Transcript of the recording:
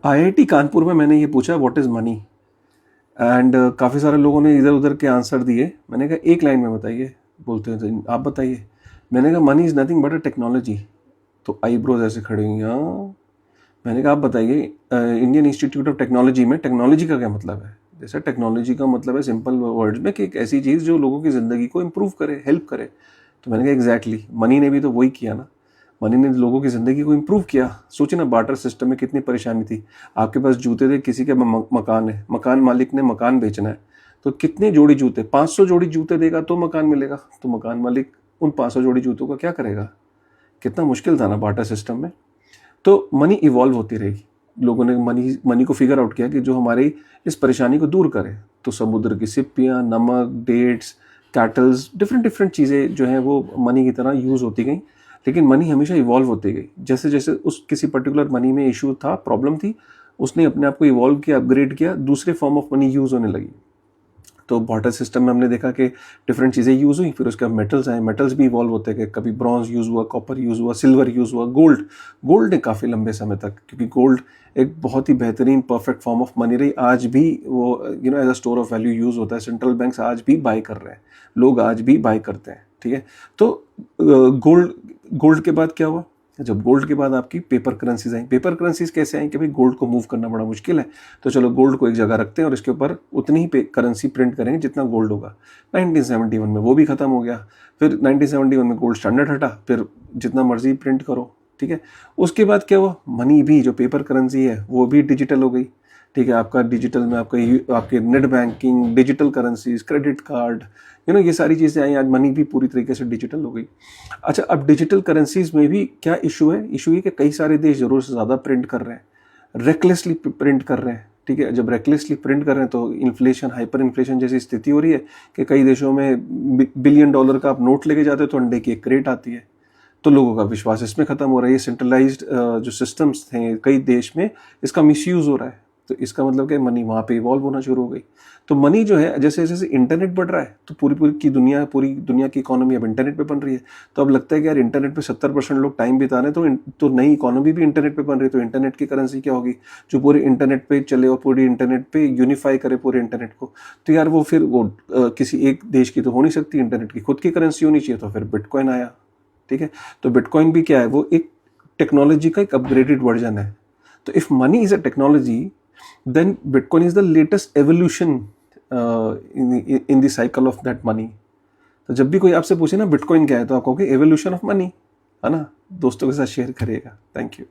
IIT Kanpur में मैंने ये पूछा व्हाट इज़ मनी, एंड काफ़ी सारे लोगों ने इधर उधर के आंसर दिए। मैंने कहा एक लाइन में बताइए, बोलते हैं तो आप बताइए। मैंने कहा money is nothing but a technology. तो आईब्रोज ऐसे खड़ी हुई, हाँ। मैंने कहा आप बताइए, इंडियन इंस्टीट्यूट ऑफ टेक्नोलॉजी में टेक्नोलॉजी का क्या मतलब है? जैसे टेक्नोलॉजी का मतलब है सिंपल वर्ड्स में कि एक ऐसी चीज़ जो लोगों की ज़िंदगी को इम्प्रूव करे, हेल्प करे। तो मैंने कहा एग्जैक्टली, मनी ने भी तो वही किया ना। मनी ने लोगों की ज़िंदगी को इम्प्रूव किया। सोचिए ना, बार्टर सिस्टम में कितनी परेशानी थी। आपके पास जूते थे, किसी के मकान है, मकान मालिक ने मकान बेचना है, तो कितने जोड़ी जूते, 500 जोड़ी जूते देगा तो मकान मिलेगा। तो मकान मालिक उन 500 जोड़ी जूतों का क्या करेगा? कितना मुश्किल था ना बार्टर सिस्टम में। तो मनी इवॉल्व होती रहेगी। लोगों ने मनी मनी को फिगर आउट किया कि जो हमारी इस परेशानी को दूर करे। तो समुद्र की सिप्पियाँ, नमक, डेट्स, कैटल्स, डिफरेंट डिफरेंट चीज़ें जो हैं वो मनी की तरह यूज़ होती गई। लेकिन मनी हमेशा इवॉल्व होती गई। जैसे जैसे उस किसी पर्टिकुलर मनी में इशू था, प्रॉब्लम थी, उसने अपने आप को इवॉल्व किया, अपग्रेड किया, दूसरे फॉर्म ऑफ मनी यूज़ होने लगी। तो बार्टर सिस्टम में हमने देखा कि डिफरेंट चीज़ें यूज़ हुई। फिर उसके बाद मेटल्स आए, मेटल्स भी इवॉल्व होते गए। कभी ब्रॉन्ज यूज़ हुआ, कॉपर यूज़ हुआ, सिल्वर यूज़ हुआ, गोल्ड ने काफ़ी लंबे समय तक, क्योंकि गोल्ड एक बहुत ही बेहतरीन परफेक्ट फॉर्म ऑफ मनी रही। आज भी वो as a store of value use होता है। सेंट्रल बैंक्स आज भी बाय कर रहे हैं, लोग आज भी बाय करते हैं। ठीक है। तो गोल्ड गोल्ड के बाद क्या हुआ? जब गोल्ड के बाद आपकी पेपर करेंसीज आई। पेपर करेंसीज कैसे आई कि भाई गोल्ड को मूव करना बड़ा मुश्किल है, तो चलो गोल्ड को एक जगह रखते हैं और इसके ऊपर उतनी ही करेंसी प्रिंट करेंगे जितना गोल्ड होगा। 1971 में वो भी खत्म हो गया। फिर 1971 में गोल्ड स्टैंडर्ड हटा, फिर जितना मर्जी प्रिंट करो। ठीक है। उसके बाद क्या हुआ? मनी भी, जो पेपर करेंसी है वो भी डिजिटल हो गई। ठीक है। आपका डिजिटल में आपके net banking, digital currencies, credit card, ये सारी चीज़ें आई। आज मनी भी पूरी तरीके से डिजिटल हो गई। अच्छा, अब डिजिटल करेंसीज में भी क्या इशू है? इशू ये कि कई सारे देश जरूरत से ज़्यादा प्रिंट कर रहे हैं, रेकलेसली प्रिंट कर रहे हैं। ठीक है। जब रेकलेसली प्रिंट कर रहे हैं तो इन्फ्लेशन, हाइपर इन्फ्लेशन जैसी स्थिति हो रही है कि कई देशों में बिलियन डॉलर का आप नोट लेके जाते हो तो अंडे की एक क्रेट आती है। तो लोगों का विश्वास इसमें खत्म हो रहा है। ये सेंट्रलाइज्ड जो सिस्टम्स थे कई देश में, इसका मिसयूज हो रहा है। तो इसका मतलब कि मनी वहाँ पे इवॉल्व होना शुरू हो गई। तो मनी जो है, जैसे जैसे इंटरनेट बढ़ रहा है तो पूरी दुनिया की इकोनॉमी अब इंटरनेट पे बन रही है। तो अब लगता है कि यार इंटरनेट पे 70% लोग टाइम बिता रहे हैं, तो नई इकोनॉमी भी इंटरनेट पे बन रही है। तो इंटरनेट की करेंसी क्या होगी? जो पूरे इंटरनेट पे चले और पूरी इंटरनेट पे यूनिफाई करे पूरे इंटरनेट को। तो यार वो फिर वो किसी एक देश की तो हो नहीं सकती, इंटरनेट की खुद की करेंसी होनी चाहिए। तो फिर बिटकॉइन आया। ठीक है। तो बिटकॉइन भी क्या है? वो एक टेक्नोलॉजी का एक अपग्रेडेड वर्जन है। तो if money is a technology, then Bitcoin is the latest evolution in the cycle of that money. तो जब भी कोई आपसे पूछे ना बिटकॉइन क्या है, तो आप कहोगे एवोल्यूशन ऑफ मनी, है ना। दोस्तों के साथ शेयर करिएगा। Thank you.